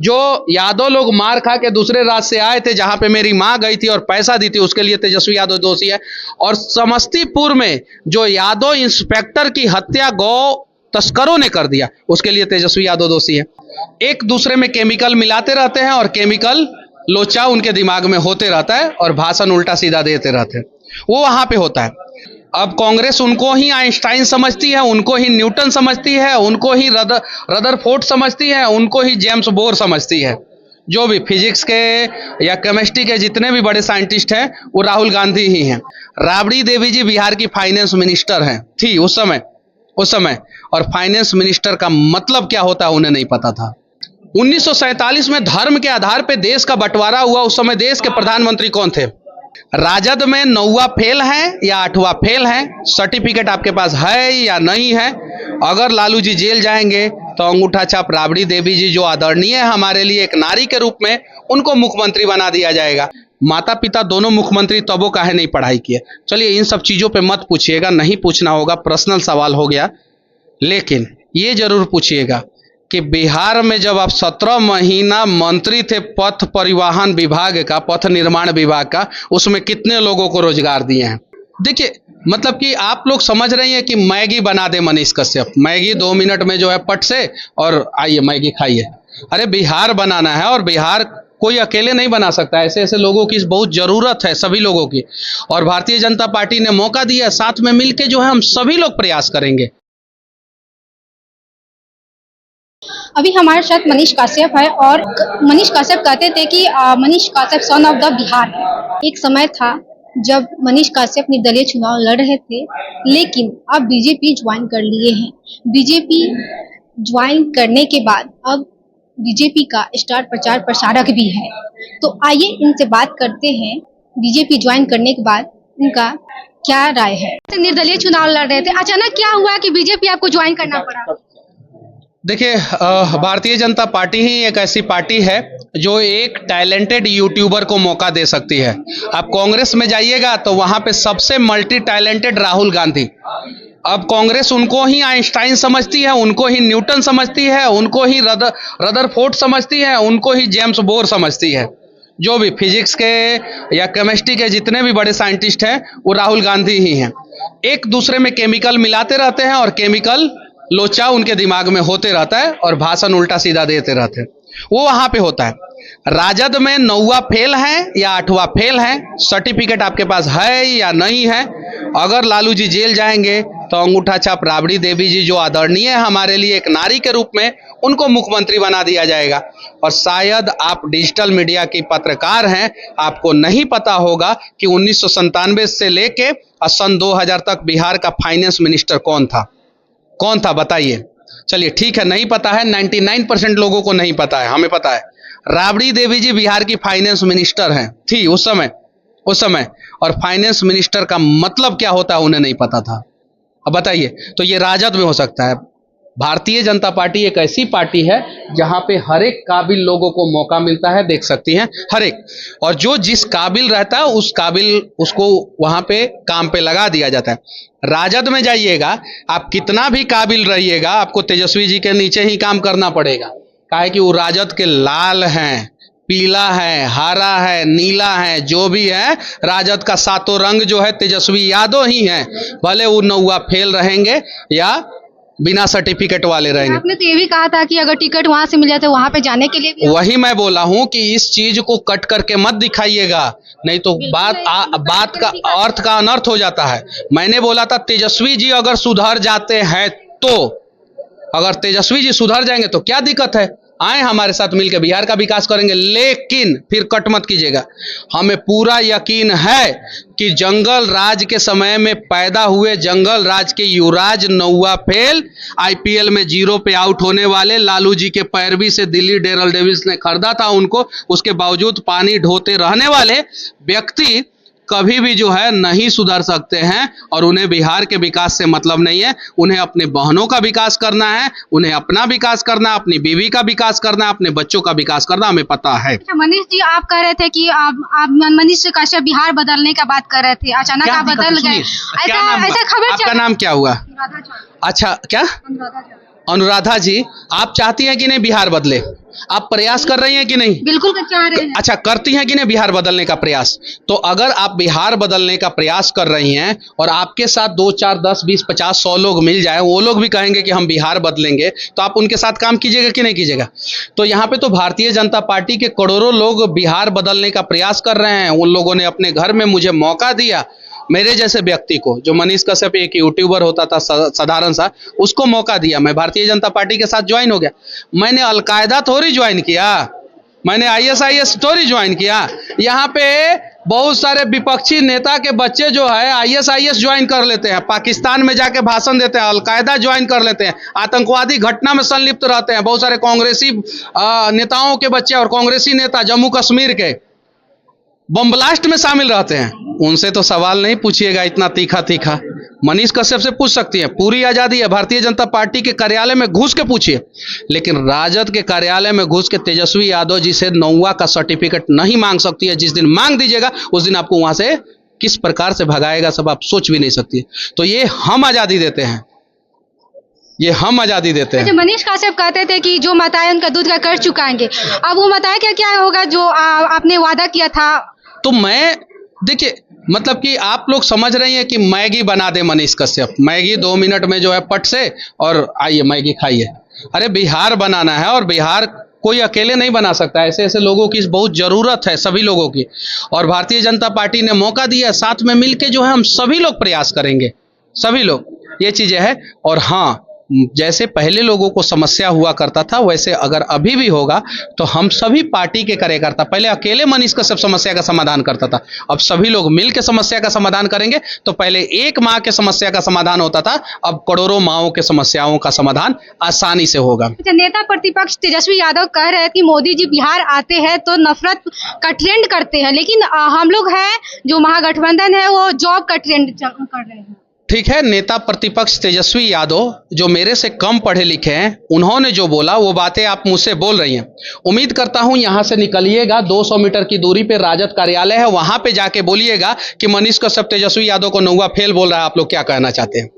जो यादव लोग मार खा के दूसरे राज्य से आए थे, जहां पे मेरी माँ गई थी और पैसा दी थी, उसके लिए तेजस्वी यादव दोषी है। और समस्तीपुर में जो यादव इंस्पेक्टर की हत्या गौ तस्करों ने कर दिया, उसके लिए तेजस्वी यादव दोषी है। एक दूसरे में केमिकल मिलाते रहते हैं और केमिकल लोचा उनके दिमाग में होते रहता है और भाषण उल्टा सीधा देते रहते हैं, वो वहां पे होता है। अब कांग्रेस उनको ही आइंस्टाइन समझती है, उनको ही न्यूटन समझती है, उनको ही रदरफोर्ड समझती है, उनको ही जेम्स बोर समझती है। जो भी फिजिक्स के या केमिस्ट्री के जितने भी बड़े साइंटिस्ट हैं वो राहुल गांधी ही हैं। राबड़ी देवी जी बिहार की फाइनेंस मिनिस्टर हैं, थी उस समय, और फाइनेंस मिनिस्टर का मतलब क्या होता है उन्हें नहीं पता था। 1947 में धर्म के आधार पर देश का बंटवारा हुआ, उस समय देश के प्रधानमंत्री कौन थे? राजद में 9वां फेल है या 8वां फेल है, सर्टिफिकेट आपके पास है या नहीं है? अगर लालू जी जेल जाएंगे तो अंगूठा छाप राबड़ी देवी जी, जो आदरणीय है हमारे लिए एक नारी के रूप में, उनको मुख्यमंत्री बना दिया जाएगा। माता पिता दोनों मुख्यमंत्री तबो काहे नहीं पढ़ाई किए? चलिए इन सब चीजों पे मत पूछिएगा, नहीं पूछना होगा, पर्सनल सवाल हो गया। लेकिन ये जरूर पूछिएगा कि बिहार में जब आप 17 महीना मंत्री थे पथ परिवहन विभाग का, पथ निर्माण विभाग का, उसमें कितने लोगों को रोजगार दिए हैं? देखिए, मतलब कि आप लोग समझ रहे हैं कि मैगी बना दे मनीष कश्यप, मैगी 2 मिनट में जो है पट से और आइए मैगी खाइए। अरे बिहार बनाना है और बिहार कोई अकेले नहीं बना सकता, ऐसे ऐसे लोगों की बहुत जरूरत है, सभी लोगों की। और भारतीय जनता पार्टी ने मौका दिया, साथ में मिलकर जो है हम सभी लोग प्रयास करेंगे। अभी हमारे साथ मनीष कश्यप है और मनीष कश्यप कहते थे कि Manish Kashyap son of the Bihar है। एक समय था जब मनीष कश्यप निर्दलीय चुनाव लड़ रहे थे, लेकिन अब बीजेपी ज्वाइन कर लिए हैं। बीजेपी ज्वाइन करने के बाद अब बीजेपी का स्टार प्रचार प्रसारक भी है। तो आइए इनसे बात करते हैं, बीजेपी ज्वाइन करने के बाद उनका क्या राय है। निर्दलीय चुनाव लड़ रहे थे, अचानक क्या हुआ कि बीजेपी आपको ज्वाइन करना पड़ा? देखिए, भारतीय जनता पार्टी ही एक ऐसी पार्टी है जो एक टैलेंटेड यूट्यूबर को मौका दे सकती है। आप कांग्रेस में जाइएगा तो वहां पे सबसे मल्टी टैलेंटेड राहुल गांधी। अब कांग्रेस उनको ही आइंस्टाइन समझती है, उनको ही न्यूटन समझती है, उनको ही रदरफोर्ड समझती है, उनको ही जेम्स बोर समझती है। जो भी फिजिक्स के या केमिस्ट्री के जितने भी बड़े साइंटिस्ट हैं वो राहुल गांधी ही हैं। एक दूसरे में केमिकल मिलाते रहते हैं और केमिकल लोचा उनके दिमाग में होते रहता है और भाषण उल्टा सीधा देते रहते हैं, वो वहां पे होता है। राजद में 9वां फेल है या 8वां फेल है, सर्टिफिकेट आपके पास है या नहीं है? अगर लालू जी जेल जाएंगे तो अंगूठा छाप राबड़ी देवी जी, जो आदरणीय है हमारे लिए एक नारी के रूप में, उनको मुख्यमंत्री बना दिया जाएगा। और शायद आप डिजिटल मीडिया की पत्रकार हैं, आपको नहीं पता होगा कि 1997 से लेके सन 2000 तक बिहार का फाइनेंस मिनिस्टर कौन था बताइए। चलिए ठीक है, नहीं पता है, 99% लोगों को नहीं पता है, हमें पता है। राबड़ी देवी जी बिहार की फाइनेंस मिनिस्टर हैं, थी उस समय, और फाइनेंस मिनिस्टर का मतलब क्या होता है उन्हें नहीं पता था। अब बताइए, तो ये राजद में हो सकता है। भारतीय जनता पार्टी एक ऐसी पार्टी है जहां पे हर एक काबिल लोगों को मौका मिलता है, देख सकती हैं, हर एक, और जो जिस काबिल रहता है उस काबिल उसको वहां पे काम पे लगा दिया जाता है। राजद में जाइएगा, आप कितना भी काबिल रहिएगा, आपको तेजस्वी जी के नीचे ही काम करना पड़ेगा। काहे कि वो राजद के लाल हैं, पीला है, हरा है, नीला है, जो भी है राजद का सातों रंग जो है तेजस्वी यादव ही है। भले वो 9वां फेल रहेंगे या बिना सर्टिफिकेट वाले रहेंगे। आपने तो ये भी कहा था कि अगर टिकट वहां से मिल जाए तो वहां पे जाने के लिए भी। वही मैं बोला हूं कि इस चीज को कट करके मत दिखाइएगा, नहीं तो बात का अर्थ का अनर्थ हो जाता है। मैंने बोला था तेजस्वी जी अगर सुधर जाते हैं तो, अगर तेजस्वी जी सुधर जाएंगे तो क्या दिक्कत है, आए हमारे साथ मिलकर बिहार का विकास करेंगे। लेकिन फिर कट मत कीजिएगा, हमें पूरा यकीन है कि जंगल राज के समय में पैदा हुए जंगल राज के युवराज 9वां फेल, आईपीएल में 0 पे आउट होने वाले, लालू जी के पैरवी से दिल्ली डेयरडेविल्स ने खरीदा था उनको, उसके बावजूद पानी ढोते रहने वाले व्यक्ति कभी भी जो है नहीं सुधर सकते हैं। और उन्हें बिहार के विकास से मतलब नहीं है, उन्हें अपने बहनों का विकास करना है, उन्हें अपना विकास करना है, अपनी बीवी का विकास करना है, अपने बच्चों का विकास करना, हमें पता है। मनीष जी, आप कह रहे थे कि आप मनीष कश्यप बिहार बदलने का बात कर रहे थे, अचानक आप बदल गए, ऐसा खबर। आपका नाम क्या हुआ? अच्छा, क्या अनुराधा जी, आप चाहती हैं कि नहीं बिहार बदले? आप प्रयास कर रही हैं कि नहीं? बिल्कुल चाह रहे हैं। अच्छा, करती हैं कि नहीं बिहार बदलने का प्रयास? तो अगर आप बिहार बदलने का प्रयास कर रही हैं और आपके साथ 2, 4, 10, 20, 50, 100 लोग मिल जाए, वो लोग भी कहेंगे कि हम बिहार बदलेंगे, तो आप उनके साथ काम कीजिएगा कि नहीं कीजिएगा? तो यहाँ पे तो भारतीय जनता पार्टी के करोड़ों लोग बिहार बदलने का प्रयास कर रहे हैं। उन लोगों ने अपने घर में मुझे मौका दिया, मेरे जैसे व्यक्ति को, जो मनीष कश्यप एक यूट्यूबर होता था साधारण सा, उसको मौका दिया। मैं भारतीय जनता पार्टी के साथ ज्वाइन हो गया। मैंने अलकायदा थोड़ी ज्वाइन किया, मैंने ISIS थोड़ी ज्वाइन किया। यहाँ पे बहुत सारे विपक्षी नेता के बच्चे जो है ISIS ज्वाइन कर लेते हैं, पाकिस्तान में जाके भाषण देते हैं, अलकायदा ज्वाइन कर लेते हैं, आतंकवादी घटना में संलिप्त रहते हैं। बहुत सारे कांग्रेसी नेताओं के बच्चे और कांग्रेसी नेता जम्मू कश्मीर के बम ब्लास्ट में शामिल रहते हैं। उनसे तो सवाल नहीं पूछिएगा इतना तीखा तीखा। मनीष कश्यप से पूछ सकती हैं, पूरी आजादी है। भारतीय जनता पार्टी के कार्यालय में घुस के पूछिए, लेकिन राजद के कार्यालय में घुस के तेजस्वी यादव जी से 9वां का सर्टिफिकेट नहीं मांग सकती है। जिस दिन मांग दीजिएगा उस दिन आपको वहां से किस प्रकार से भगाएगा सब आप सोच भी नहीं सकती। तो ये हम आजादी देते हैं, ये हम आजादी देते हैं। मनीष कश्यप कहते थे कि जो मताएं उनका दूध का कर चुकाएंगे, अब वो मताएं क्या होगा जो आपने वादा किया था? तो मैं देखिए, मतलब कि आप लोग समझ रही हैं कि मैगी बना दे मनीष कश्यप, मैगी 2 मिनट में जो है पट से और आइए मैगी खाइए। अरे बिहार बनाना है और बिहार कोई अकेले नहीं बना सकता। ऐसे ऐसे लोगों की बहुत जरूरत है, सभी लोगों की। और भारतीय जनता पार्टी ने मौका दिया, साथ में मिलके जो है हम सभी लोग प्रयास करेंगे, सभी लोग, ये चीजें हैं। और हाँ, जैसे पहले लोगों को समस्या हुआ करता था वैसे अगर अभी भी होगा तो हम सभी पार्टी के कार्यकर्ता, पहले अकेले मनीष कश्यप समस्या का समाधान करता था, अब सभी लोग मिलकर समस्या का समाधान करेंगे। तो पहले एक माँ के समस्या का समाधान होता था, अब करोड़ों माओं के समस्याओं का समाधान आसानी से होगा। नेता प्रतिपक्ष तेजस्वी यादव कह रहे हैं कि मोदी जी बिहार आते हैं तो नफरत का ट्रेंड करते हैं, लेकिन हम लोग हैं जो महागठबंधन है वो जॉब का ट्रेंड कर रहे हैं। ठीक है, नेता प्रतिपक्ष तेजस्वी यादव जो मेरे से कम पढ़े लिखे हैं, उन्होंने जो बोला वो बातें आप मुझसे बोल रही हैं। उम्मीद करता हूं यहां से निकलिएगा, 200 मीटर की दूरी पे राजद कार्यालय है, वहां पे जाके बोलिएगा कि मनीष कश्यप तेजस्वी यादव को नौवा फेल बोल रहा है। आप लोग क्या कहना चाहते हैं?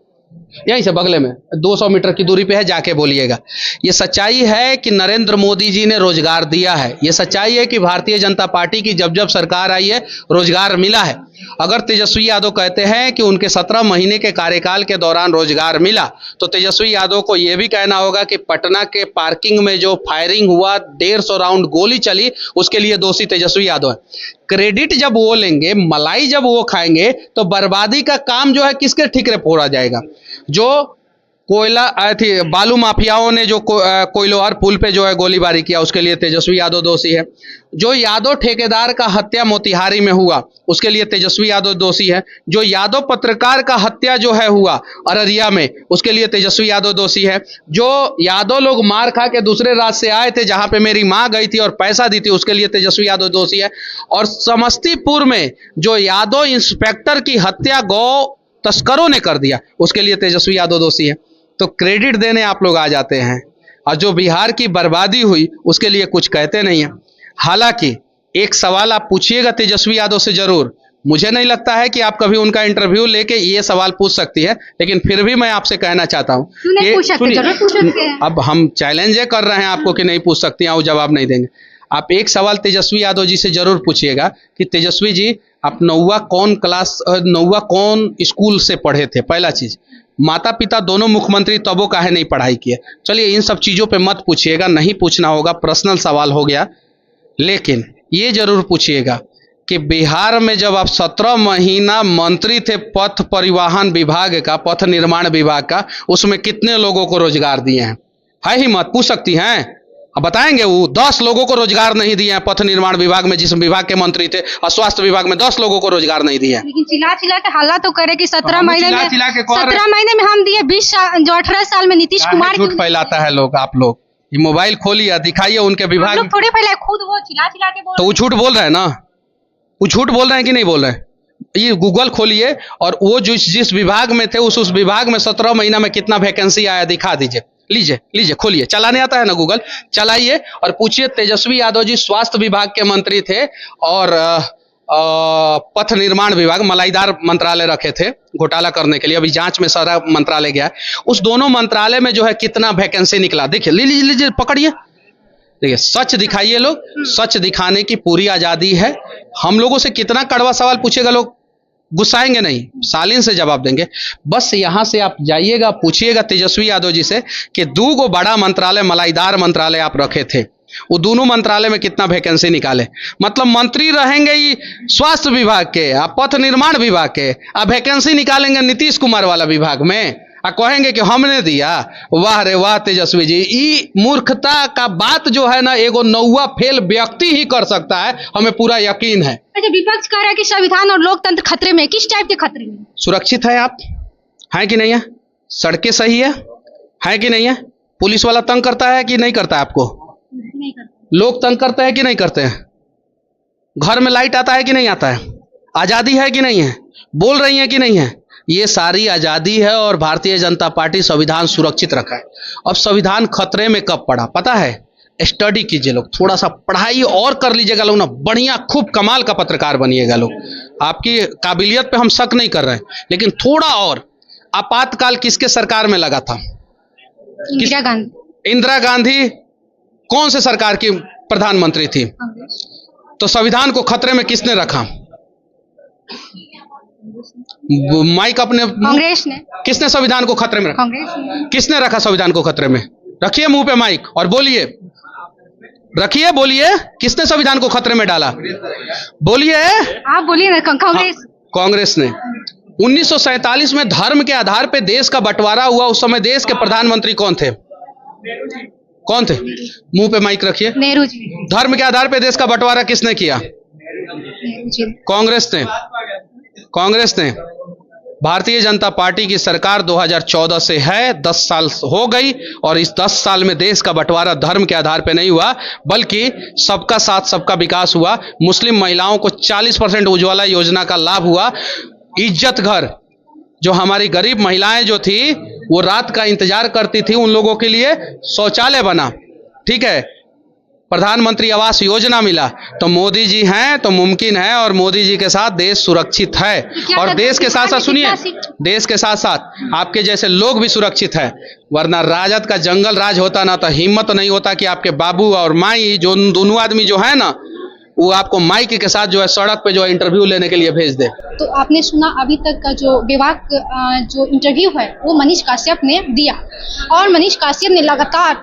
यहीं से बगले में 200 मीटर की दूरी पे है, जाके बोलिएगा। ये सच्चाई है कि नरेंद्र मोदी जी ने रोजगार दिया है, ये सच्चाई है कि भारतीय जनता पार्टी की जब जब सरकार आई है रोजगार मिला है। अगर तेजस्वी यादव कहते हैं कि उनके 17 महीने के कार्यकाल के दौरान रोजगार मिला, तो तेजस्वी यादव को यह भी कहना होगा कि पटना के पार्किंग में जो फायरिंग हुआ, 150 राउंड गोली चली, उसके लिए दोषी तेजस्वी यादव है। क्रेडिट जब वो लेंगे, मलाई जब वो खाएंगे, तो बर्बादी का काम जो है किसके ठिकरे फोड़ा जाएगा? जो कोयला थी बालू माफियाओं ने जो कोयलोहर पुल पे जो है गोलीबारी किया, उसके लिए तेजस्वी यादव दोषी है। जो यादव ठेकेदार का हत्या मोतिहारी में हुआ, उसके लिए तेजस्वी यादव दोषी है। जो यादव पत्रकार का हत्या जो है हुआ अररिया में, उसके लिए तेजस्वी यादव दोषी है। जो यादव लोग मार खा के दूसरे राज्य से आए थे, जहां पे मेरी माँ गई थी और पैसा दी थी, उसके लिए तेजस्वी यादव दोषी है। और समस्तीपुर में जो यादव इंस्पेक्टर की हत्या गौ तस्करों ने कर दिया, उसके लिए तेजस्वी यादव दोषी है। तो क्रेडिट देने आप लोग आ जाते हैं, और जो बिहार की बर्बादी हुई उसके लिए कुछ कहते नहीं हैं। हालांकि एक सवाल आप पूछिएगा तेजस्वी यादव से जरूर, मुझे नहीं लगता है कि आप कभी उनका इंटरव्यू लेके ये सवाल पूछ सकती है, लेकिन फिर भी मैं आपसे कहना चाहता हूँ, अब हम चैलेंज कर रहे हैं आपको कि नहीं पूछ सकती हैं, वो जवाब नहीं देंगे। आप एक सवाल तेजस्वी यादव जी से जरूर पूछिएगा कि तेजस्वी जी, आप 9वां कौन स्कूल से पढ़े थे? पहला चीज, माता पिता दोनों मुख्यमंत्री तबो काहे नहीं पढ़ाई किए? चलिए इन सब चीजों पे मत पूछिएगा, नहीं पूछना होगा, पर्सनल सवाल हो गया। लेकिन ये जरूर पूछिएगा कि बिहार में जब आप 17 महीना मंत्री थे पथ परिवहन विभाग का, पथ निर्माण विभाग का, उसमें कितने लोगों को रोजगार दिए हैं? है ही मत, पूछ सकती हैं, अब बताएंगे। वो 10 लोगों को रोजगार नहीं दिए हैं पथ निर्माण विभाग में, जिस विभाग के मंत्री थे, और स्वास्थ्य विभाग में 10 लोगों को रोजगार नहीं दिए। लेकिन चिल्ला चिल्ला के हल्ला तो करे कि 17 महीने में हम दिए, 20 साल, जो 18 साल में नीतीश कुमार। झूठ फैलाता है लोग, आप लोग ये मोबाइल खोलिए, दिखाइए उनके विभाग में। थोड़े फैलाए, खुद वो चिल्ला चिल्ला के बोल, तो वो झूठ बोल रहे हैं ना, वो झूठ बोल रहे हैं कि नहीं बोल रहे हैं? ये गूगल खोलिए और वो जिस विभाग में थे उस विभाग में 17 महीना में कितना वैकेंसी आया दिखा दीजिए। लीजिए खोलिए, चलाने आता है ना गूगल, चलाइए और पूछिए। तेजस्वी यादव जी स्वास्थ्य विभाग के मंत्री थे और पथ निर्माण विभाग, मलाईदार मंत्रालय रखे थे घोटाला करने के लिए, अभी जांच में सारा मंत्रालय गया है। उस दोनों मंत्रालय में जो है कितना वैकेंसी निकला, देखिए लीजिए पकड़िए, देखिए सच दिखाइए लोग, सच दिखाने की पूरी आजादी है। हम लोगों से कितना कड़वा सवाल पूछेगा लोग गुस्साएंगे नहीं, शालीन से जवाब देंगे। बस यहां से आप जाइएगा, पूछिएगा तेजस्वी यादव जी से कि 2 बड़ा मंत्रालय, मलाईदार मंत्रालय आप रखे थे, वो दोनों मंत्रालय में कितना वैकेंसी निकाले। मतलब मंत्री रहेंगे ही स्वास्थ्य विभाग के, आप पथ निर्माण विभाग के, आप वैकेंसी निकालेंगे नीतीश कुमार वाला विभाग में, और कहेंगे कि हमने दिया। वाह रे वाह तेजस्वी जी, ई मूर्खता का बात जो है ना एगो नौवा फेल व्यक्ति ही कर सकता है, हमें पूरा यकीन है। अच्छा, विपक्ष कह रहा है कि संविधान और लोकतंत्र खतरे में, किस टाइप के खतरे में? सुरक्षित है आप, है कि नहीं है? सड़कें सही है कि नहीं है? पुलिस वाला तंग करता है कि नहीं करता है आपको? नहीं करता। लोग तंग करते हैं कि नहीं करते हैं? घर में लाइट आता है कि नहीं आता है? आजादी है कि नहीं है? बोल रही है कि नहीं है? ये सारी आजादी है और भारतीय जनता पार्टी संविधान सुरक्षित रखा है। अब संविधान खतरे में कब पड़ा पता है? स्टडी कीजिए लोग, थोड़ा सा पढ़ाई और कर लीजिएगा लोग ना, बढ़िया खूब कमाल का पत्रकार बनिएगा लोग। आपकी काबिलियत पे हम शक नहीं कर रहे हैं, लेकिन थोड़ा और। आपातकाल किसके सरकार में लगा था? इंदिरा गांधी। इंदिरा गांधी कौन से सरकार की प्रधानमंत्री थी? तो संविधान को खतरे में किसने रखा? माइक अपने, कांग्रेस ने। किसने संविधान को खतरे में रखा? कांग्रेस ने। किसने रखा संविधान को खतरे में? रखिए मुंह पे माइक और बोलिए, रखिए, बोलिए, किसने संविधान को खतरे में डाला? बोलिए, आप बोलिए ना। कांग्रेस। कांग्रेस ने। 1947 में धर्म के आधार पे देश का बंटवारा हुआ, उस समय देश के प्रधानमंत्री कौन थे? कौन थे? मुंह पे माइक रखिए। नेहरू जी। धर्म के आधार पे देश का बंटवारा किसने किया? कांग्रेस ने। कांग्रेस ने। भारतीय जनता पार्टी की सरकार 2014 से है, 10 साल हो गई, और इस 10 साल में देश का बंटवारा धर्म के आधार पे नहीं हुआ, बल्कि सबका साथ सबका विकास हुआ। मुस्लिम महिलाओं को 40% उज्ज्वला योजना का लाभ हुआ। इज्जत घर, जो हमारी गरीब महिलाएं जो थी वो रात का इंतजार करती थी, उन लोगों के लिए शौचालय बना, ठीक है, प्रधानमंत्री आवास योजना मिला। तो मोदी जी हैं तो मुमकिन है, और मोदी जी के साथ देश सुरक्षित है। और देश के साथ साथ सुनिए, देश के साथ साथ आपके जैसे लोग भी सुरक्षित है। वरना राजद का जंगल राज होता ना तो हिम्मत नहीं होता कि आपके बाबू और माई, जो दोनों आदमी जो है ना, वो आपको माइक के साथ जो है सड़क पे जो है इंटरव्यू लेने के लिए भेज दे। तो आपने सुना अभी तक का जो विभाग जो इंटरव्यू है वो मनीष काश्यप ने दिया, और मनीष काश्यप ने लगातार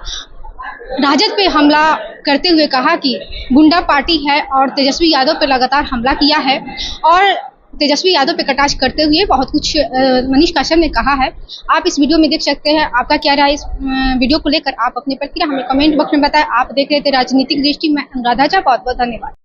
राजद पे हमला करते हुए कहा कि गुंडा पार्टी है, और तेजस्वी यादव पे लगातार हमला किया है, और तेजस्वी यादव पे कटाक्ष करते हुए बहुत कुछ मनीष काश्यप ने कहा है। आप इस वीडियो में देख सकते हैं। आपका क्या राय इस वीडियो को लेकर? आप अपनी प्रतिक्रिया हमें कमेंट बॉक्स में बताएं। आप देख रहे थे राजनीतिक दृष्टि में अनुराधा झा। बहुत बहुत धन्यवाद।